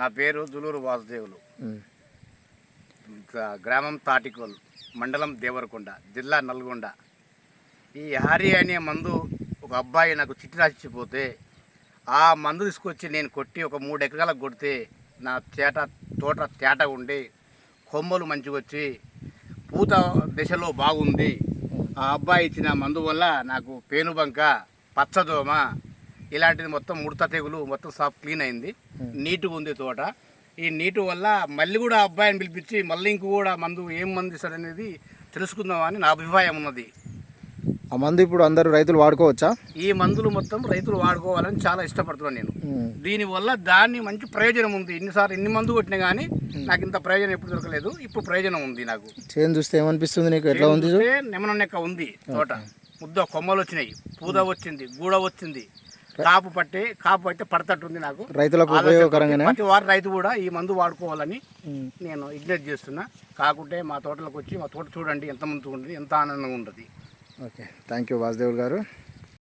నా పేరు దులూరు వాసుదేవులు. గ్రామం తాటికోల్, మండలం దేవరకొండ, జిల్లా నల్గొండ. ఈ హారి అనే మందు ఒక అబ్బాయి నాకు చిట్టి రాసిపోతే ఆ మందు తీసుకొచ్చి నేను కొట్టి ఒక 3 ఎకరాలకు కొడితే నా తోట తేట ఉండి కొమ్మలు మంచిగా వచ్చి పూత దశలో బాగుంది. ఆ అబ్బాయి ఇచ్చిన మందు వల్ల నాకు పేనుబంక, పచ్చదోమ ఇలాంటిది మొత్తం ముడత తెగులు మొత్తం సాఫ్ క్లీన్ అయింది. నీట్గా ఉంది తోట. ఈ నీటు వల్ల మళ్ళీ కూడా అబ్బాయిని పిలిపించి మళ్ళీ ఇంక కూడా మందు ఏం మందు ఇస్తాడు అనేది తెలుసుకుందామని నా అభిప్రాయం ఉన్నది. ఆ మందు ఇప్పుడు అందరూ రైతులు వాడుకోవచ్చా? ఈ మందులు మొత్తం రైతులు వాడుకోవాలని చాలా ఇష్టపడుతున్నాను నేను. దీనివల్ల దాన్ని మంచి ప్రయోజనం ఉంది. ఇన్ని మందు కొట్టినా కానీ నాకు ఇంత ప్రయోజనం ఎప్పుడు దొరకలేదు. ఇప్పుడు ప్రయోజనం ఉంది నాకు. చేను చూస్తే ఏమనిపిస్తుంది నీకు? ఎట్లా ఉంది? నెమనెక్క ఉంది తోట. ముద్ద కొమ్మలు వచ్చినాయి, పూత వచ్చింది, గూడ వచ్చింది, కాపు పట్టి పడతట్టుంది. నాకు రైతులకు ఉపయోగకరంగానే ప్రతి వారు రైతు కూడా ఈ మందు వాడుకోవాలని నేను విజ్ఞప్తి చేస్తున్నా. కాకుంటే మా తోటలకు వచ్చి మా తోట చూడండి ఎంత మంచిగా ఉంటుంది, ఎంత ఆనందంగా ఉంటుంది. ఓకే, థ్యాంక్ యూ వాసుదేవ్ గారు.